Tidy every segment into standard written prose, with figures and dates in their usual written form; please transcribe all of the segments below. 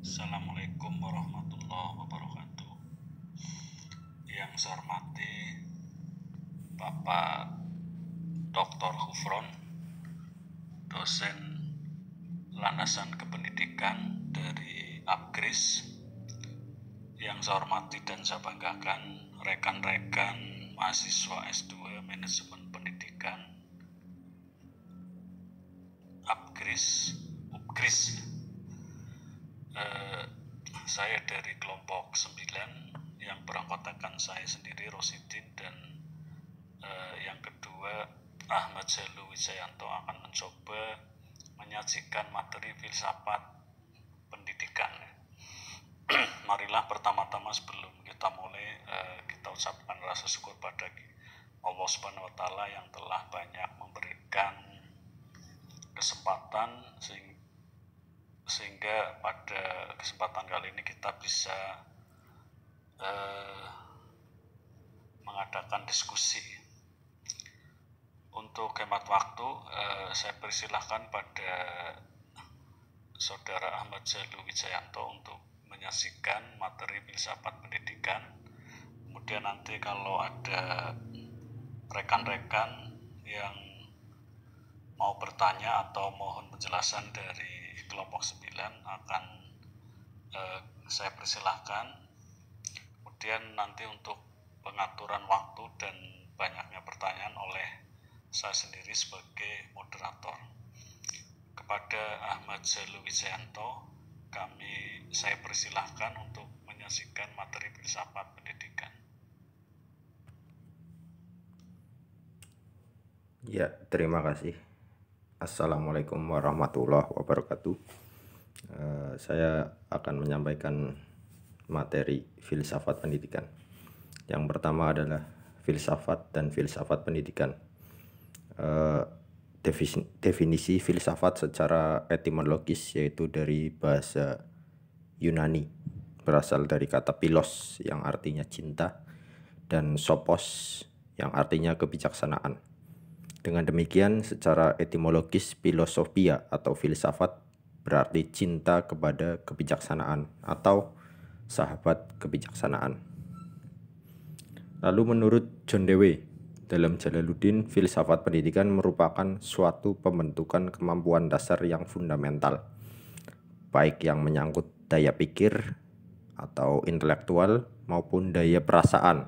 Assalamualaikum warahmatullahi wabarakatuh. Yang saya hormati Bapak Dr. Hufron, dosen landasan kependidikan dari Apkris. Yang saya hormati dan saya banggakan rekan-rekan mahasiswa S2 Manajemen Pendidikan Apkris, Upkris. Saya dari kelompok 9 yang beranggotakan saya sendiri Rosidin dan yang kedua Ahmad Jalu Wijayanto akan mencoba menyajikan materi filsafat pendidikan. Marilah pertama-tama sebelum kita mulai kita ucapkan rasa syukur pada Allah Subhanahu wa Ta'ala yang telah banyak memberikan kesempatan sehingga pada kesempatan kali ini kita bisa mengadakan diskusi. Untuk hemat waktu, saya persilahkan pada Saudara Ahmad Jalu Wijayanto untuk menyaksikan materi filsafat pendidikan. Kemudian nanti kalau ada rekan-rekan yang mau bertanya atau mohon penjelasan dari kelompok 9 akan saya persilahkan. Kemudian nanti untuk pengaturan waktu dan banyaknya pertanyaan oleh saya sendiri sebagai moderator. Kepada Ahmad Jalu Wijayanto, saya persilahkan untuk menyaksikan materi filsafat pendidikan. Ya, terima kasih. Assalamualaikum warahmatullahi wabarakatuh. Saya akan menyampaikan materi filsafat pendidikan. Yang pertama adalah filsafat dan filsafat pendidikan. Definisi filsafat secara etimologis yaitu dari bahasa Yunani, berasal dari kata philos yang artinya cinta dan sophos yang artinya kebijaksanaan. Dengan demikian, secara etimologis filosofia atau filsafat berarti cinta kepada kebijaksanaan atau sahabat kebijaksanaan. Lalu menurut John Dewey, dalam Jalaluddin, filsafat pendidikan merupakan suatu pembentukan kemampuan dasar yang fundamental, baik yang menyangkut daya pikir atau intelektual maupun daya perasaan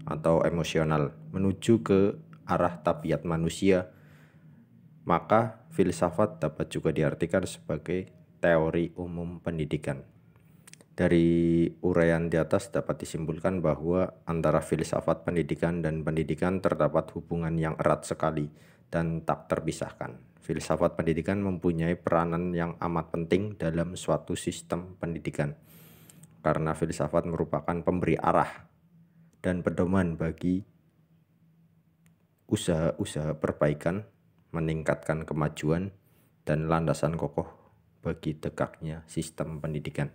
atau emosional menuju ke arah tabiat manusia. Maka filsafat dapat juga diartikan sebagai teori umum pendidikan. Dari uraian di atas dapat disimpulkan bahwa antara filsafat pendidikan dan pendidikan terdapat hubungan yang erat sekali dan tak terpisahkan. Filsafat pendidikan mempunyai peranan yang amat penting dalam suatu sistem pendidikan, karena filsafat merupakan pemberi arah dan pedoman bagi usaha-usaha perbaikan, meningkatkan kemajuan, dan landasan kokoh bagi tegaknya sistem pendidikan.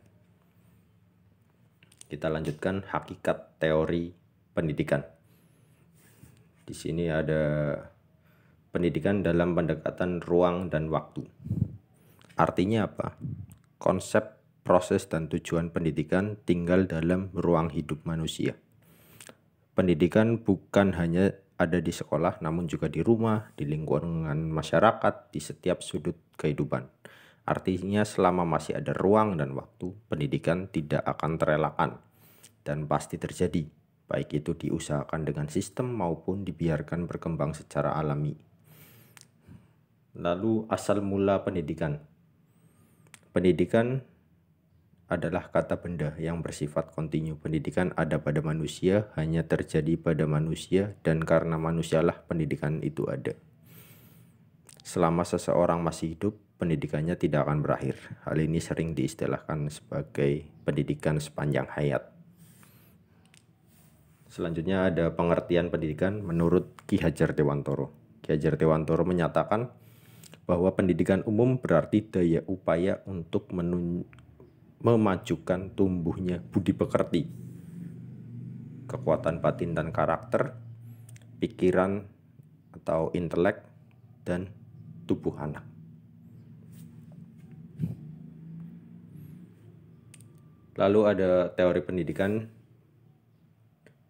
Kita lanjutkan hakikat teori pendidikan. Di sini ada pendidikan dalam pendekatan ruang dan waktu. Artinya apa? Konsep, proses, dan tujuan pendidikan tinggal dalam ruang hidup manusia. Pendidikan bukan hanya ada di sekolah, namun juga di rumah, di lingkungan masyarakat, di setiap sudut kehidupan. Artinya selama masih ada ruang dan waktu, pendidikan tidak akan terelakkan dan pasti terjadi, baik itu diusahakan dengan sistem maupun dibiarkan berkembang secara alami. Lalu asal mula pendidikan. Pendidikan adalah kata benda yang bersifat kontinu. Pendidikan ada pada manusia, hanya terjadi pada manusia, dan karena manusialah pendidikan itu ada. Selama seseorang masih hidup, pendidikannya tidak akan berakhir. Hal ini sering diistilahkan sebagai pendidikan sepanjang hayat. Selanjutnya ada pengertian pendidikan menurut Ki Hajar Dewantoro. Ki Hajar Dewantoro menyatakan bahwa pendidikan umum berarti daya upaya untuk memajukan tumbuhnya budi pekerti, kekuatan batin dan karakter, pikiran atau intelek, dan tubuh anak. Lalu ada teori pendidikan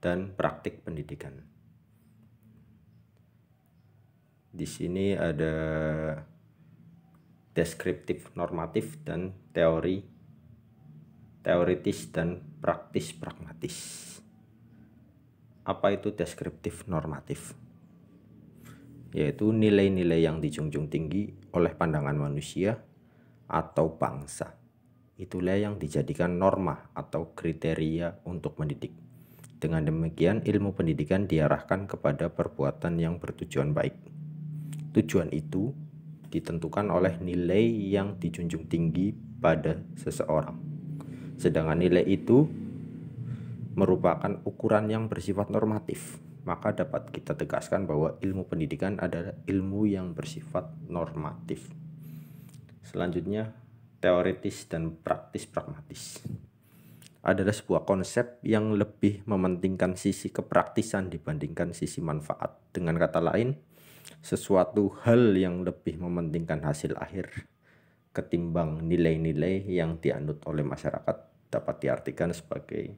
dan praktik pendidikan. Di sini ada deskriptif normatif dan teoritis dan praktis pragmatis. Apa itu deskriptif normatif? Yaitu nilai-nilai yang dijunjung tinggi oleh pandangan manusia atau bangsa. Itulah yang dijadikan norma atau kriteria untuk mendidik. Dengan demikian, ilmu pendidikan diarahkan kepada perbuatan yang bertujuan baik. Tujuan itu ditentukan oleh nilai yang dijunjung tinggi pada seseorang. Sedangkan nilai itu merupakan ukuran yang bersifat normatif. Maka dapat kita tegaskan bahwa ilmu pendidikan adalah ilmu yang bersifat normatif. Selanjutnya, teoritis dan praktis pragmatis adalah sebuah konsep yang lebih mementingkan sisi kepraktisan dibandingkan sisi manfaat. Dengan kata lain, sesuatu hal yang lebih mementingkan hasil akhir ketimbang nilai-nilai yang dianut oleh masyarakat dapat diartikan sebagai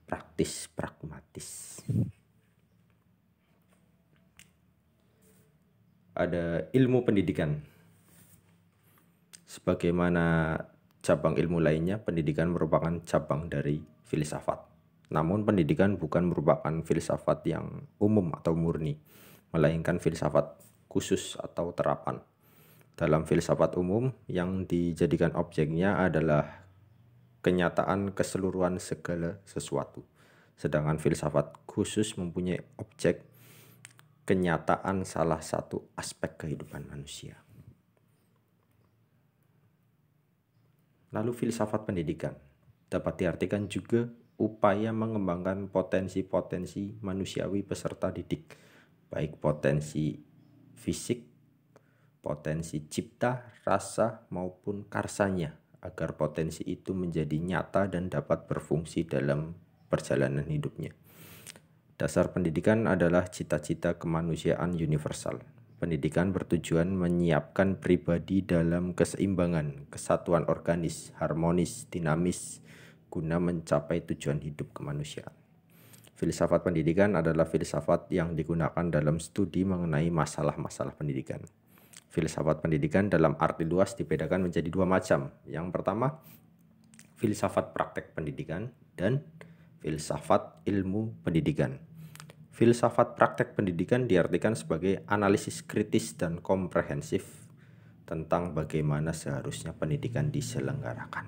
praktis pragmatis. Ada ilmu pendidikan. Sebagaimana cabang ilmu lainnya, pendidikan merupakan cabang dari filsafat. Namun pendidikan bukan merupakan filsafat yang umum atau murni, melainkan filsafat khusus atau terapan. Dalam filsafat umum, yang dijadikan objeknya adalah kenyataan keseluruhan segala sesuatu. Sedangkan filsafat khusus mempunyai objek kenyataan salah satu aspek kehidupan manusia. Lalu filsafat pendidikan dapat diartikan juga upaya mengembangkan potensi-potensi manusiawi peserta didik, baik potensi fisik, potensi cipta, rasa, maupun karsanya, agar potensi itu menjadi nyata dan dapat berfungsi dalam perjalanan hidupnya. Dasar pendidikan adalah cita-cita kemanusiaan universal. Pendidikan bertujuan menyiapkan pribadi dalam keseimbangan, kesatuan organis, harmonis, dinamis, guna mencapai tujuan hidup kemanusiaan. Filsafat pendidikan adalah filsafat yang digunakan dalam studi mengenai masalah-masalah pendidikan. Filsafat pendidikan dalam arti luas dibedakan menjadi dua macam. Yang pertama, filsafat praktek pendidikan dan filsafat ilmu pendidikan. Filsafat praktek pendidikan diartikan sebagai analisis kritis dan komprehensif tentang bagaimana seharusnya pendidikan diselenggarakan,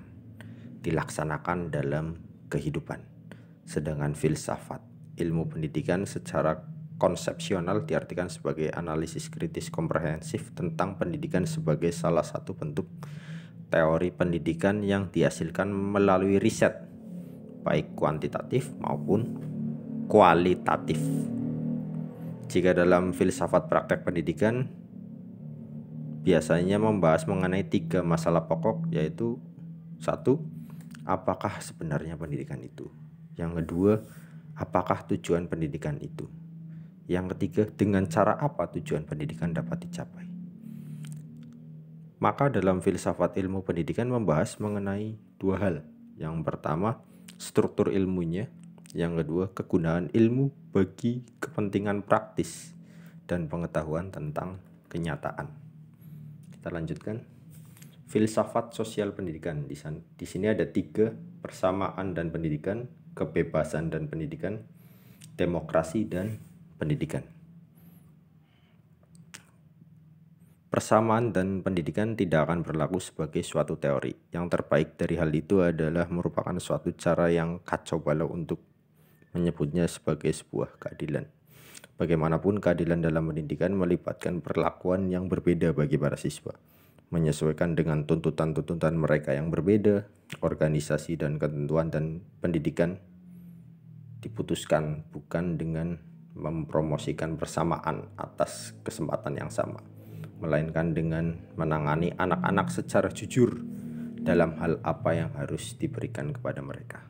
dilaksanakan dalam kehidupan. Sedangkan filsafat ilmu pendidikan secara konsepsional diartikan sebagai analisis kritis komprehensif tentang pendidikan sebagai salah satu bentuk teori pendidikan yang dihasilkan melalui riset, baik kuantitatif maupun kualitatif. Jika dalam filsafat praktek pendidikan biasanya membahas mengenai 3 masalah pokok, yaitu 1. Apakah sebenarnya pendidikan itu? Yang kedua, apakah tujuan pendidikan itu? Yang ketiga, dengan cara apa tujuan pendidikan dapat dicapai? Maka dalam filsafat ilmu pendidikan membahas mengenai 2 hal. Yang pertama, struktur ilmunya. Yang kedua, kegunaan ilmu bagi kepentingan praktis dan pengetahuan tentang kenyataan. Kita lanjutkan. Filsafat sosial pendidikan. Di sini ada 3: persamaan dan pendidikan, kebebasan dan pendidikan, demokrasi dan pendidikan. Persamaan dan pendidikan tidak akan berlaku sebagai suatu teori. Yang terbaik dari hal itu adalah merupakan suatu cara yang kacau balau untuk menyebutnya sebagai sebuah keadilan. Bagaimanapun, keadilan dalam pendidikan melibatkan perlakuan yang berbeda bagi para siswa, menyesuaikan dengan tuntutan-tuntutan mereka yang berbeda. Organisasi dan ketentuan dan pendidikan diputuskan bukan dengan mempromosikan persamaan atas kesempatan yang sama, melainkan dengan menangani anak-anak secara jujur dalam hal apa yang harus diberikan kepada mereka.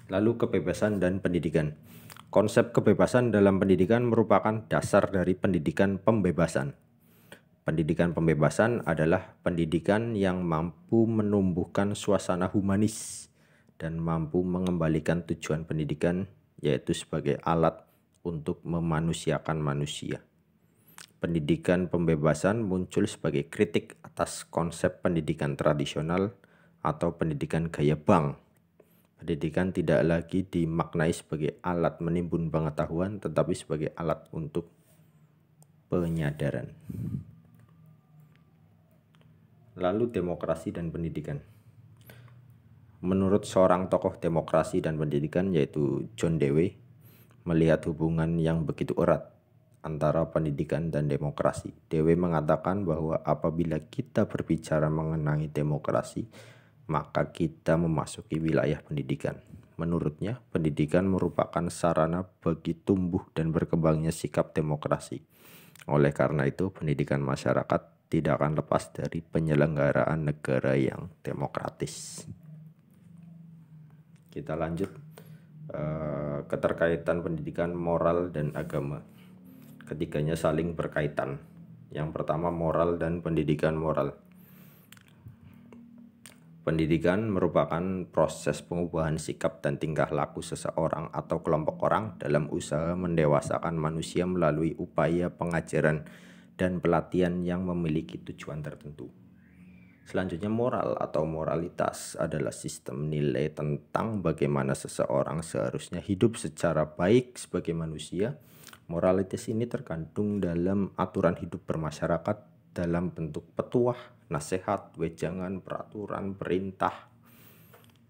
Lalu kebebasan dan pendidikan. Konsep kebebasan dalam pendidikan merupakan dasar dari pendidikan pembebasan. Pendidikan pembebasan adalah pendidikan yang mampu menumbuhkan suasana humanis dan mampu mengembalikan tujuan pendidikan, yaitu sebagai alat untuk memanusiakan manusia. Pendidikan pembebasan muncul sebagai kritik atas konsep pendidikan tradisional atau pendidikan gaya bank. Pendidikan tidak lagi dimaknai sebagai alat menimbun pengetahuan, tetapi sebagai alat untuk penyadaran. Lalu demokrasi dan pendidikan. Menurut seorang tokoh demokrasi dan pendidikan yaitu John Dewey, melihat hubungan yang begitu erat antara pendidikan dan demokrasi. Dewey mengatakan bahwa apabila kita berbicara mengenai demokrasi, maka kita memasuki wilayah pendidikan. Menurutnya, pendidikan merupakan sarana bagi tumbuh dan berkembangnya sikap demokrasi. Oleh karena itu, pendidikan masyarakat tidak akan lepas dari penyelenggaraan negara yang demokratis. Kita lanjut, keterkaitan pendidikan moral dan agama. Ketiganya saling berkaitan. Yang pertama, moral dan pendidikan moral. Pendidikan merupakan proses pengubahan sikap dan tingkah laku seseorang atau kelompok orang dalam usaha mendewasakan manusia melalui upaya pengajaran dan pelatihan yang memiliki tujuan tertentu. Selanjutnya, moral atau moralitas adalah sistem nilai tentang bagaimana seseorang seharusnya hidup secara baik sebagai manusia. Moralitas ini terkandung dalam aturan hidup bermasyarakat dalam bentuk petuah, nasihat, wejangan, peraturan, perintah,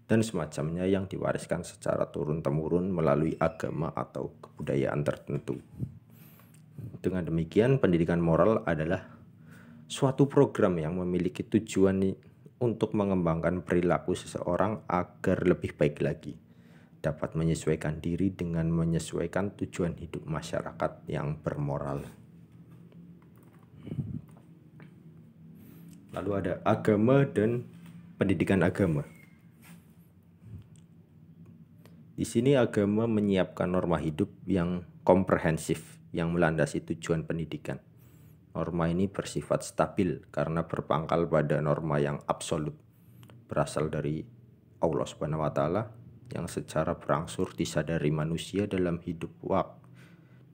dan semacamnya yang diwariskan secara turun-temurun melalui agama atau kebudayaan tertentu. Dengan demikian, pendidikan moral adalah suatu program yang memiliki tujuan untuk mengembangkan perilaku seseorang agar lebih baik lagi, dapat menyesuaikan diri dengan menyesuaikan tujuan hidup masyarakat yang bermoral. Lalu ada agama dan pendidikan agama. Di sini agama menyiapkan norma hidup yang komprehensif yang melandasi tujuan pendidikan. Norma ini bersifat stabil karena berpangkal pada norma yang absolut, berasal dari Allah Subhanahu wa taala yang secara berangsur disadari manusia dalam hidup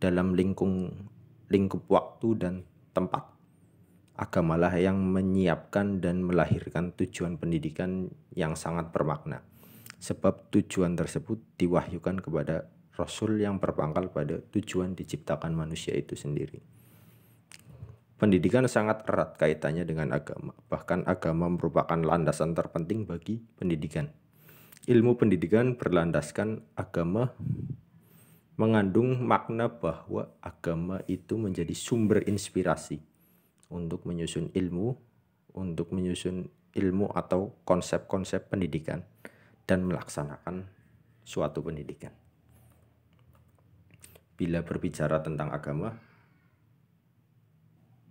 dalam lingkup waktu dan tempat. Agamalah yang menyiapkan dan melahirkan tujuan pendidikan yang sangat bermakna, sebab tujuan tersebut diwahyukan kepada Rasul yang berpangkal pada tujuan diciptakan manusia itu sendiri. Pendidikan sangat erat kaitannya dengan agama, bahkan agama merupakan landasan terpenting bagi pendidikan. Ilmu pendidikan berlandaskan agama mengandung makna bahwa agama itu menjadi sumber inspirasi untuk menyusun ilmu atau konsep-konsep pendidikan dan melaksanakan suatu pendidikan. Bila berbicara tentang agama,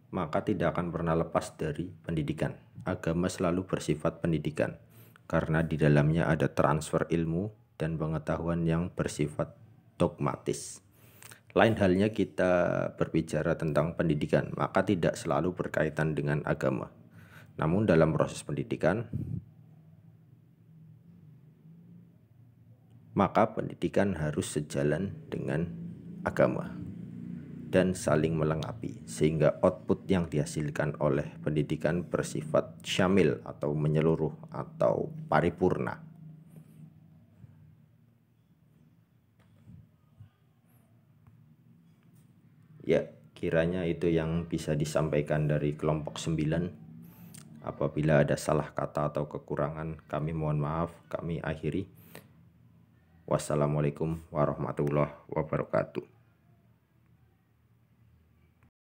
maka tidak akan pernah lepas dari pendidikan. Agama selalu bersifat pendidikan, karena di dalamnya ada transfer ilmu dan pengetahuan yang bersifat dogmatis. Lain halnya kita berbicara tentang pendidikan, maka tidak selalu berkaitan dengan agama. Namun dalam proses pendidikan, maka pendidikan harus sejalan dengan agama dan saling melengkapi, sehingga output yang dihasilkan oleh pendidikan bersifat syamil atau menyeluruh atau paripurna. Ya, kiranya itu yang bisa disampaikan dari kelompok 9. Apabila ada salah kata atau kekurangan, kami mohon maaf, kami akhiri. Wassalamualaikum warahmatullahi wabarakatuh.